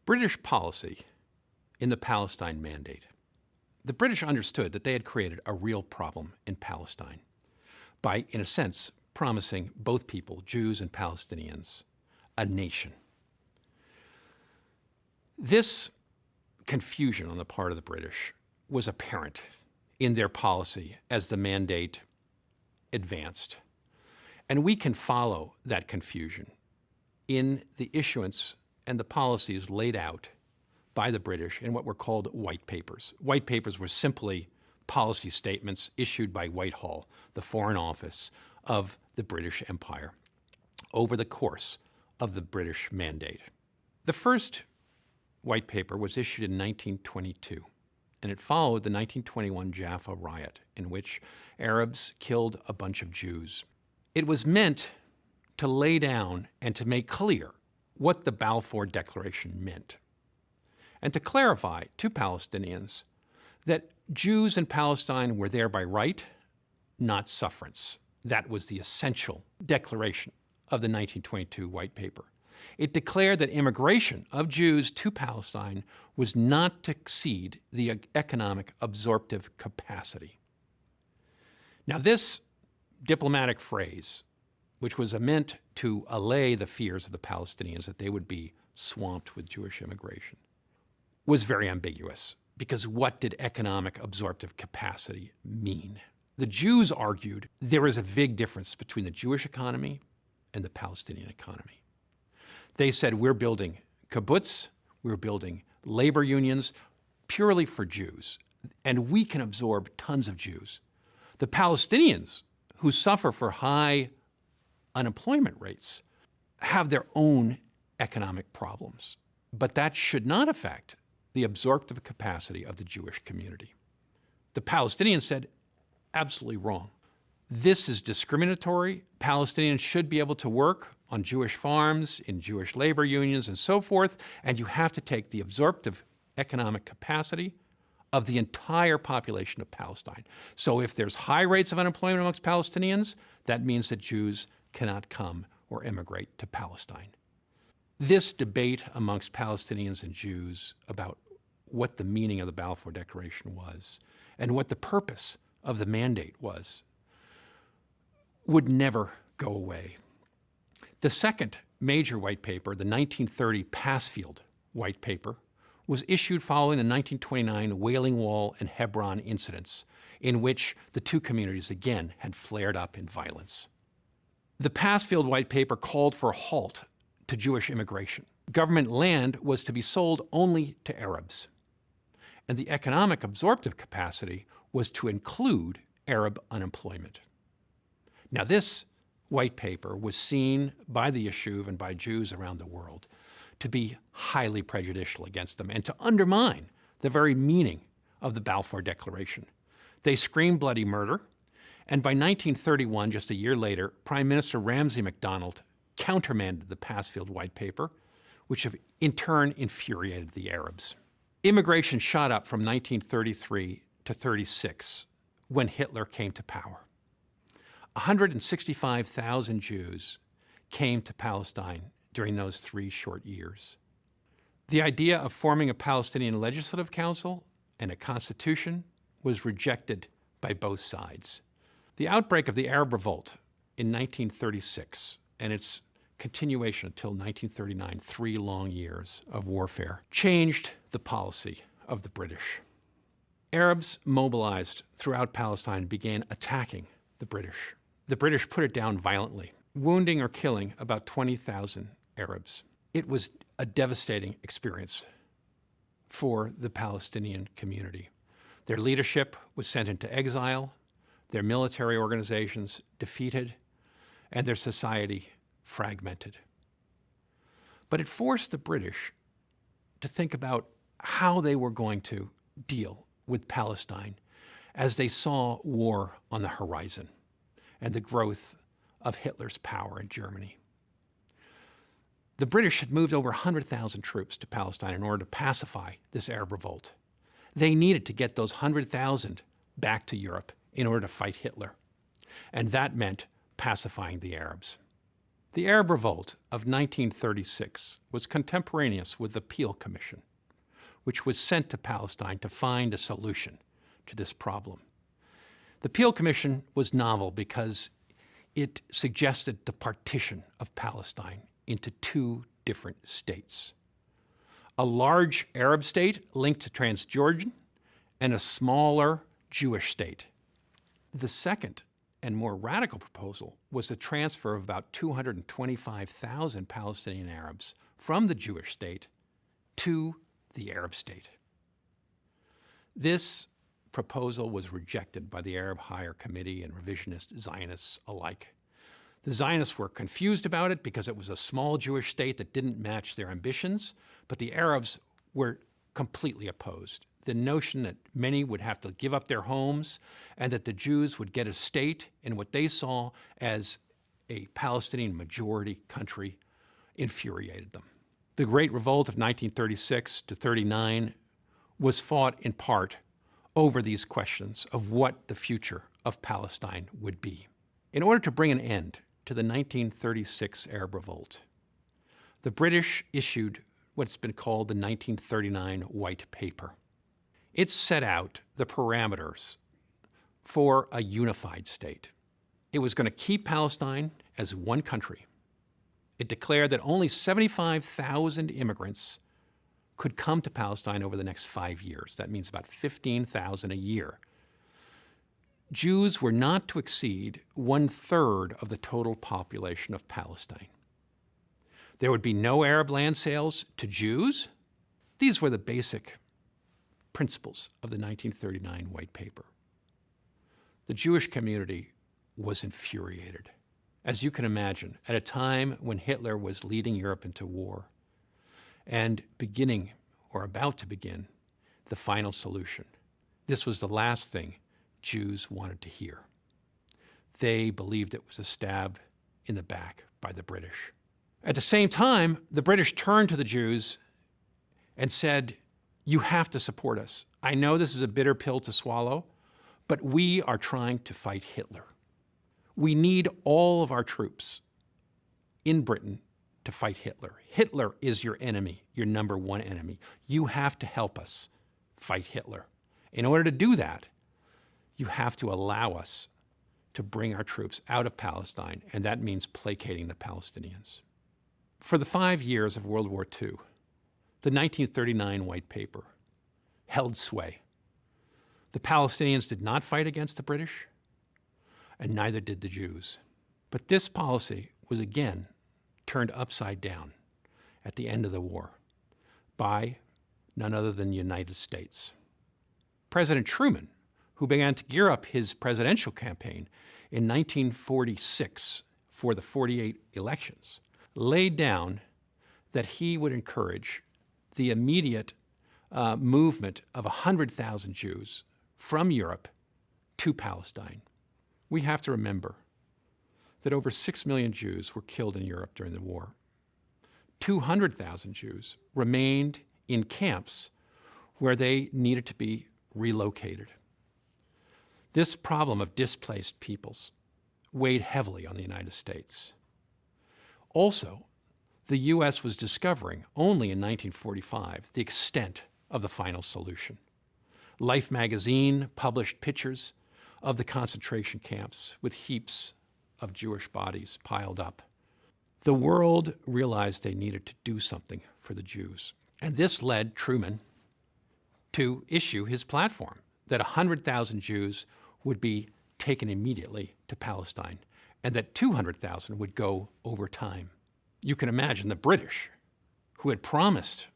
British policy in the Palestine Mandate. The British understood that they had created a real problem in Palestine by, in a sense, promising both people, Jews and Palestinians, a nation. This confusion on the part of the British was apparent in their policy as the mandate advanced. And we can follow that confusion in the issuance and the policies laid out by the British in what were called white papers. White papers were simply policy statements issued by Whitehall, the Foreign Office of the British Empire, over the course of the British Mandate. The first white paper was issued in 1922, and it followed the 1921 Jaffa riot, in which Arabs killed a bunch of Jews. It was meant to lay down and to make clear what the Balfour Declaration meant, and to clarify to Palestinians that Jews in Palestine were there by right, not sufferance. That was the essential declaration of the 1922 White Paper. It declared that immigration of Jews to Palestine was not to exceed the economic absorptive capacity. Now, this diplomatic phrase, which was meant to allay the fears of the Palestinians that they would be swamped with Jewish immigration, was very ambiguous, because what did economic absorptive capacity mean? The Jews argued there is a big difference between the Jewish economy and the Palestinian economy. They said, we're building kibbutz, we're building labor unions purely for Jews, and we can absorb tons of Jews. The Palestinians, who suffer for high unemployment rates, have their own economic problems, but that should not affect the absorptive capacity of the Jewish community. The Palestinians said, absolutely wrong. This is discriminatory. Palestinians should be able to work on Jewish farms, in Jewish labor unions, and so forth, and you have to take the absorptive economic capacity of the entire population of Palestine. So if there's high rates of unemployment amongst Palestinians, that means that Jews cannot come or immigrate to Palestine. This debate amongst Palestinians and Jews about what the meaning of the Balfour Declaration was and what the purpose of the mandate was would never go away. The second major white paper, the 1930 Passfield White Paper, was issued following the 1929 Wailing Wall and Hebron incidents, in which the two communities again had flared up in violence. The Passfield White Paper called for a halt to Jewish immigration. Government land was to be sold only to Arabs, and the economic absorptive capacity was to include Arab unemployment. Now, this white paper was seen by the Yishuv and by Jews around the world to be highly prejudicial against them and to undermine the very meaning of the Balfour Declaration. They screamed bloody murder, and by 1931, just a year later, Prime Minister Ramsay MacDonald countermanded the Passfield White Paper, which in turn infuriated the Arabs. Immigration shot up from 1933 to 36 when Hitler came to power. 165,000 Jews came to Palestine during those 3 short years. The idea of forming a Palestinian Legislative Council and a constitution was rejected by both sides. The outbreak of the Arab Revolt in 1936 and its continuation until 1939, 3 long years of warfare, changed the policy of the British. Arabs mobilized throughout Palestine began attacking the British. The British put it down violently, wounding or killing about 20,000 Arabs. It was a devastating experience for the Palestinian community. Their leadership was sent into exile, their military organizations defeated, and their society fragmented. But it forced the British to think about how they were going to deal with Palestine as they saw war on the horizon and the growth of Hitler's power in Germany. The British had moved over 100,000 troops to Palestine in order to pacify this Arab revolt. They needed to get those 100,000 back to Europe in order to fight Hitler. And that meant pacifying the Arabs. The Arab Revolt of 1936 was contemporaneous with the Peel Commission, which was sent to Palestine to find a solution to this problem. The Peel Commission was novel because it suggested the partition of Palestine into two different states: a large Arab state linked to Transjordan and a smaller Jewish state. The second and more radical proposal was the transfer of about 225,000 Palestinian Arabs from the Jewish state to the Arab state. This proposal was rejected by the Arab Higher Committee and revisionist Zionists alike. The Zionists were confused about it because it was a small Jewish state that didn't match their ambitions, but the Arabs were completely opposed. The notion that many would have to give up their homes and that the Jews would get a state in what they saw as a Palestinian majority country infuriated them. The Great Revolt of 1936 to 39 was fought in part over these questions of what the future of Palestine would be. In order to bring an end to the 1936 Arab Revolt, the British issued what's been called the 1939 White Paper. It set out the parameters for a unified state. It was going to keep Palestine as one country. It declared that only 75,000 immigrants could come to Palestine over the next 5 years. That means about 15,000 a year. Jews were not to exceed 1/3 of the total population of Palestine. There would be no Arab land sales to Jews. These were the basic principles of the 1939 White Paper. The Jewish community was infuriated, as you can imagine, at a time when Hitler was leading Europe into war and beginning, or about to begin, the final solution. This was the last thing Jews wanted to hear. They believed it was a stab in the back by the British. At the same time, the British turned to the Jews and said, "You have to support us. I know this is a bitter pill to swallow, but we are trying to fight Hitler. We need all of our troops in Britain to fight Hitler. Hitler is your enemy, your number one enemy. You have to help us fight Hitler. In order to do that, you have to allow us to bring our troops out of Palestine, and that means placating the Palestinians." For the 5 years of World War II, the 1939 White Paper held sway. The Palestinians did not fight against the British, and neither did the Jews. But this policy was again turned upside down at the end of the war by none other than the United States. President Truman, who began to gear up his presidential campaign in 1946 for the 48 elections, laid down that he would encourage the immediate movement of 100,000 Jews from Europe to Palestine. We have to remember that over 6 million Jews were killed in Europe during the war. 200,000 Jews remained in camps where they needed to be relocated. This problem of displaced peoples weighed heavily on the United States. Also, the U.S. was discovering only in 1945 the extent of the final solution. Life magazine published pictures of the concentration camps with heaps of Jewish bodies piled up. The world realized they needed to do something for the Jews. And this led Truman to issue his platform that 100,000 Jews would be taken immediately to Palestine and that 200,000 would go over time. You can imagine the British, who had promised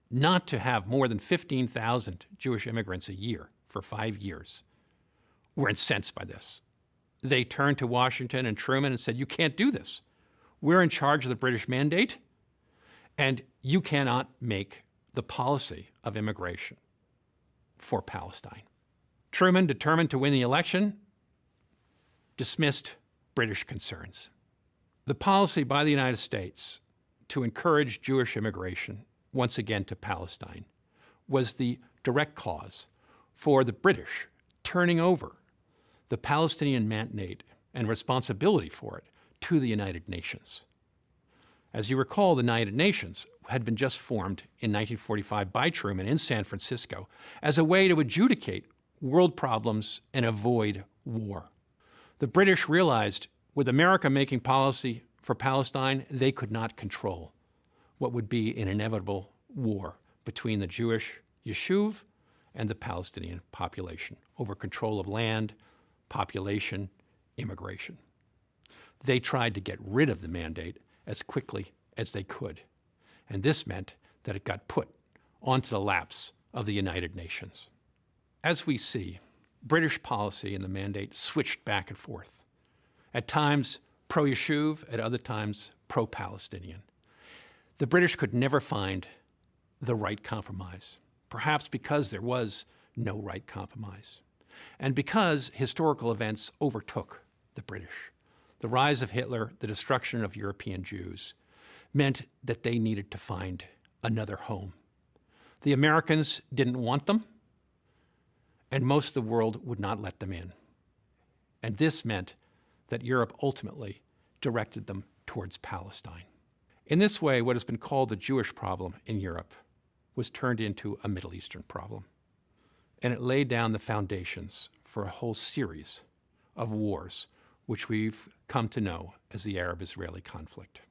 not to have more than 15,000 Jewish immigrants a year for 5 years, were incensed by this. They turned to Washington and Truman and said, "You can't do this. We're in charge of the British mandate, and you cannot make the policy of immigration for Palestine." Truman, determined to win the election, dismissed British concerns. The policy by the United States to encourage Jewish immigration once again to Palestine was the direct cause for the British turning over the Palestinian mandate and responsibility for it to the United Nations. As you recall, the United Nations had been just formed in 1945 by Truman in San Francisco as a way to adjudicate world problems and avoid war. The British realized with America making policy for Palestine, they could not control what would be an inevitable war between the Jewish Yishuv and the Palestinian population over control of land, population, immigration. They tried to get rid of the mandate as quickly as they could, and this meant that it got put onto the laps of the United Nations. As we see, British policy and the mandate switched back and forth, at times pro-Yishuv, at other times pro-Palestinian. The British could never find the right compromise, perhaps because there was no right compromise, and because historical events overtook the British. The rise of Hitler, the destruction of European Jews, meant that they needed to find another home. The Americans didn't want them, and most of the world would not let them in. And this meant that Europe ultimately directed them towards Palestine. In this way, what has been called the Jewish problem in Europe was turned into a Middle Eastern problem. And it laid down the foundations for a whole series of wars, which we've come to know as the Arab-Israeli conflict.